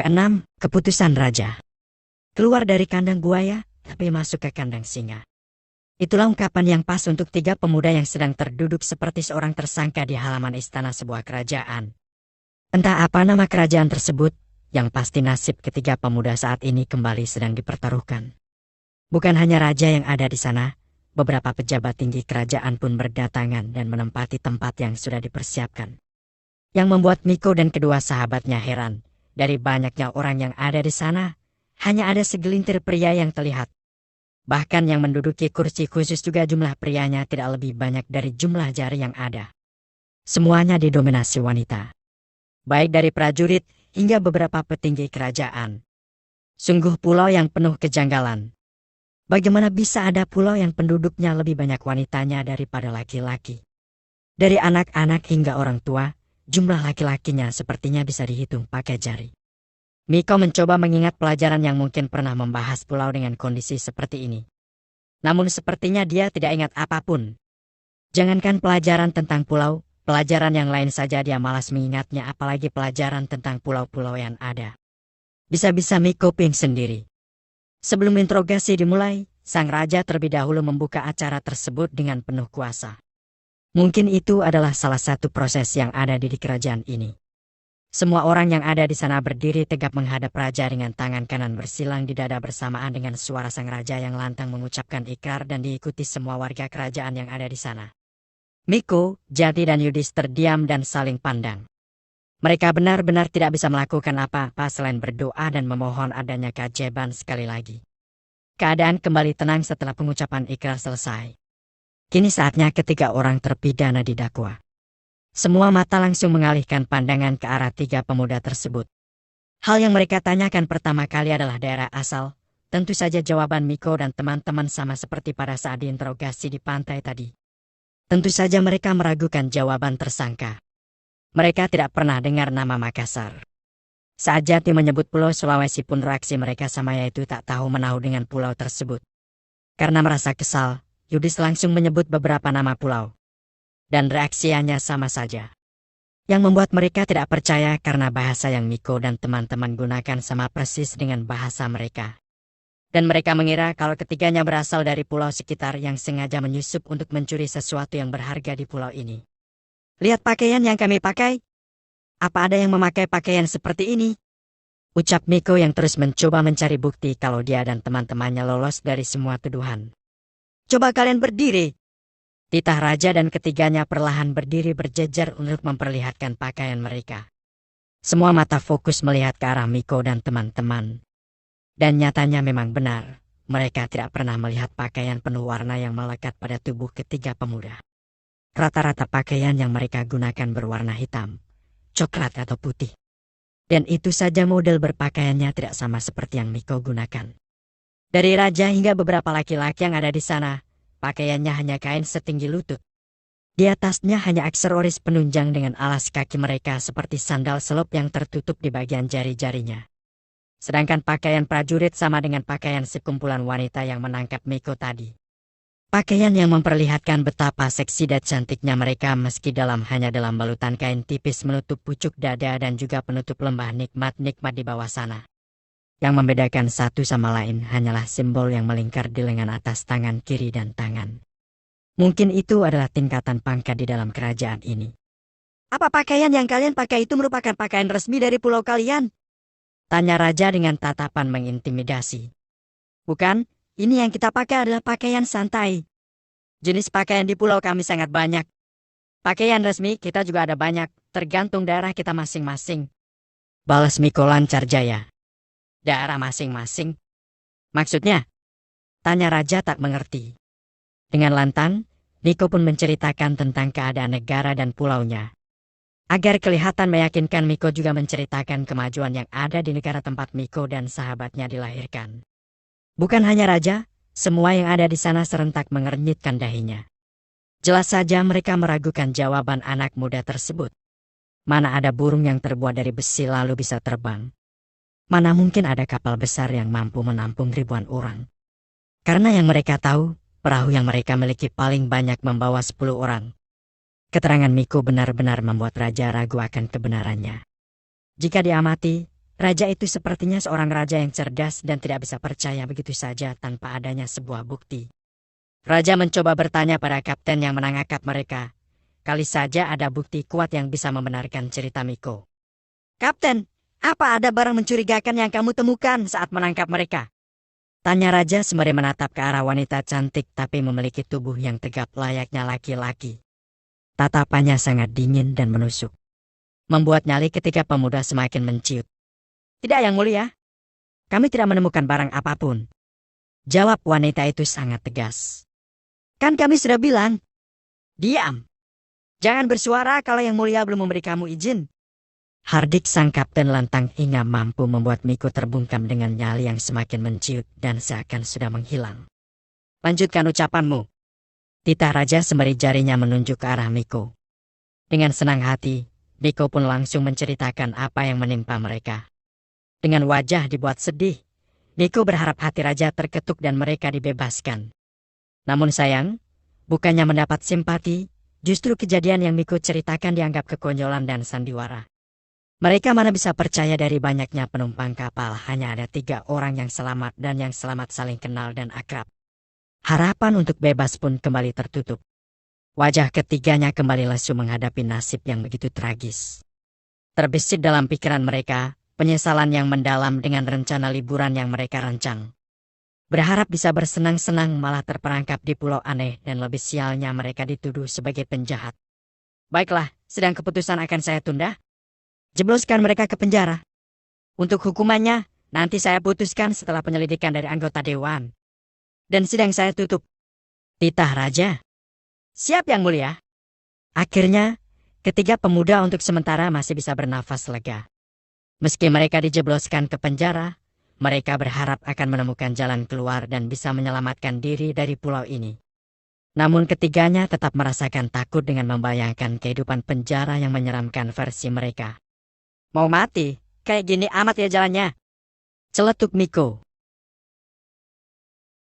Keenam, keputusan raja. Keluar dari kandang buaya, tapi masuk ke kandang singa. Itulah ungkapan yang pas untuk tiga pemuda yang sedang terduduk seperti seorang tersangka di halaman istana sebuah kerajaan. Entah apa nama kerajaan tersebut, yang pasti nasib ketiga pemuda saat ini kembali sedang dipertaruhkan. Bukan hanya raja yang ada di sana, beberapa pejabat tinggi kerajaan pun berdatangan dan menempati tempat yang sudah dipersiapkan. Yang membuat Miko dan kedua sahabatnya heran, dari banyaknya orang yang ada di sana, hanya ada segelintir pria yang terlihat. Bahkan yang menduduki kursi khusus juga jumlah prianya tidak lebih banyak dari jumlah jari yang ada. Semuanya didominasi wanita. Baik dari prajurit hingga beberapa petinggi kerajaan. Sungguh pulau yang penuh kejanggalan. Bagaimana bisa ada pulau yang penduduknya lebih banyak wanitanya daripada laki-laki? Dari anak-anak hingga orang tua, jumlah laki-lakinya sepertinya bisa dihitung pakai jari. Miko mencoba mengingat pelajaran yang mungkin pernah membahas pulau dengan kondisi seperti ini. Namun sepertinya dia tidak ingat apapun. Jangankan pelajaran tentang pulau, pelajaran yang lain saja dia malas mengingatnya, apalagi pelajaran tentang pulau-pulau yang ada. Bisa-bisa Miko ping sendiri. Sebelum interogasi dimulai, sang raja terlebih dahulu membuka acara tersebut dengan penuh kuasa. Mungkin itu adalah salah satu proses yang ada di kerajaan ini. Semua orang yang ada di sana berdiri tegap menghadap raja dengan tangan kanan bersilang di dada bersamaan dengan suara sang raja yang lantang mengucapkan ikrar dan diikuti semua warga kerajaan yang ada di sana. Miko, Jati dan Yudis terdiam dan saling pandang. Mereka benar-benar tidak bisa melakukan apa-apa selain berdoa dan memohon adanya keajaiban sekali lagi. Keadaan kembali tenang setelah pengucapan ikrar selesai. Kini saatnya ketiga orang terpidana didakwa. Semua mata langsung mengalihkan pandangan ke arah tiga pemuda tersebut. Hal yang mereka tanyakan pertama kali adalah daerah asal. Tentu saja jawaban Miko dan teman-teman sama seperti pada saat diinterogasi di pantai tadi. Tentu saja mereka meragukan jawaban tersangka. Mereka tidak pernah dengar nama Makassar. Saat Jati menyebut Pulau Sulawesi pun reaksi mereka sama, yaitu tak tahu menahu dengan pulau tersebut. Karena merasa kesal, Yudis langsung menyebut beberapa nama pulau. Dan reaksinya sama saja. Yang membuat mereka tidak percaya karena bahasa yang Miko dan teman-teman gunakan sama persis dengan bahasa mereka. Dan mereka mengira kalau ketiganya berasal dari pulau sekitar yang sengaja menyusup untuk mencuri sesuatu yang berharga di pulau ini. Lihat pakaian yang kami pakai. Apa ada yang memakai pakaian seperti ini? Ucap Miko yang terus mencoba mencari bukti kalau dia dan teman-temannya lolos dari semua tuduhan. Coba kalian berdiri. Titah raja dan ketiganya perlahan berdiri berjejer untuk memperlihatkan pakaian mereka. Semua mata fokus melihat ke arah Miko dan teman-teman. Dan nyatanya memang benar, mereka tidak pernah melihat pakaian penuh warna yang melekat pada tubuh ketiga pemuda. Rata-rata pakaian yang mereka gunakan berwarna hitam, coklat atau putih. Dan itu saja model berpakaiannya tidak sama seperti yang Miko gunakan. Dari raja hingga beberapa laki-laki yang ada di sana, pakaiannya hanya kain setinggi lutut. Di atasnya hanya aksesoris penunjang dengan alas kaki mereka seperti sandal selop yang tertutup di bagian jari-jarinya. Sedangkan pakaian prajurit sama dengan pakaian sekumpulan wanita yang menangkap Miko tadi. Pakaian yang memperlihatkan betapa seksi dan cantiknya mereka meski hanya dalam balutan kain tipis menutup pucuk dada dan juga penutup lembah nikmat-nikmat di bawah sana. Yang membedakan satu sama lain hanyalah simbol yang melingkar di lengan atas tangan kiri dan tangan. Mungkin itu adalah tingkatan pangkat di dalam kerajaan ini. Apa pakaian yang kalian pakai itu merupakan pakaian resmi dari pulau kalian? Tanya raja dengan tatapan mengintimidasi. Bukan, ini yang kita pakai adalah pakaian santai. Jenis pakaian di pulau kami sangat banyak. Pakaian resmi kita juga ada banyak, tergantung daerah kita masing-masing. Balas Miko lancar jaya. Daerah masing-masing? Maksudnya? Tanya raja tak mengerti. Dengan lantang, Miko pun menceritakan tentang keadaan negara dan pulaunya. Agar kelihatan meyakinkan, Miko juga menceritakan kemajuan yang ada di negara tempat Miko dan sahabatnya dilahirkan. Bukan hanya raja, semua yang ada di sana serentak mengernyitkan dahinya. Jelas saja mereka meragukan jawaban anak muda tersebut. Mana ada burung yang terbuat dari besi lalu bisa terbang? Mana mungkin ada kapal besar yang mampu menampung ribuan orang? Karena yang mereka tahu, perahu yang mereka miliki paling banyak membawa 10 orang. Keterangan Miko benar-benar membuat raja ragu akan kebenarannya. Jika diamati, Raja itu sepertinya seorang raja yang cerdas dan tidak bisa percaya begitu saja tanpa adanya sebuah bukti. Raja mencoba bertanya pada kapten yang menangkap mereka. Kali saja ada bukti kuat yang bisa membenarkan cerita Miko. "Kapten, apa ada barang mencurigakan yang kamu temukan saat menangkap mereka?" tanya raja sembari menatap ke arah wanita cantik tapi memiliki tubuh yang tegap layaknya laki-laki. Tatapannya sangat dingin dan menusuk, membuat nyali ketiga pemuda semakin menciut. "Tidak, Yang Mulia. Kami tidak menemukan barang apapun," jawab wanita itu sangat tegas. "Kan kami sudah bilang." "Diam. Jangan bersuara kalau Yang Mulia belum memberi kamu izin." Hardik sang kapten lantang hingga mampu membuat Miko terbungkam dengan nyali yang semakin menciut dan seakan sudah menghilang. "Lanjutkan ucapanmu," titah raja sembari jarinya menunjuk ke arah Miko. Dengan senang hati, Miko pun langsung menceritakan apa yang menimpa mereka. Dengan wajah dibuat sedih, Miko berharap hati raja terketuk dan mereka dibebaskan. Namun sayang, bukannya mendapat simpati, justru kejadian yang Miko ceritakan dianggap kekonyolan dan sandiwara. Mereka mana bisa percaya dari banyaknya penumpang kapal hanya ada 3 orang yang selamat dan yang selamat saling kenal dan akrab. Harapan untuk bebas pun kembali tertutup. Wajah ketiganya kembali lesu menghadapi nasib yang begitu tragis. Terbesit dalam pikiran mereka penyesalan yang mendalam dengan rencana liburan yang mereka rancang. Berharap bisa bersenang-senang malah terperangkap di pulau aneh dan lebih sialnya mereka dituduh sebagai penjahat. "Baiklah, sidang keputusan akan saya tunda. Jebloskan mereka ke penjara. Untuk hukumannya, nanti saya putuskan setelah penyelidikan dari anggota dewan. Dan sidang saya tutup," titah raja. "Siap, Yang Mulia." Akhirnya, ketiga pemuda untuk sementara masih bisa bernafas lega. Meski mereka dijebloskan ke penjara, mereka berharap akan menemukan jalan keluar dan bisa menyelamatkan diri dari pulau ini. Namun ketiganya tetap merasakan takut dengan membayangkan kehidupan penjara yang menyeramkan versi mereka. "Mau mati? Kayak gini amat ya jalannya," celetuk Miko.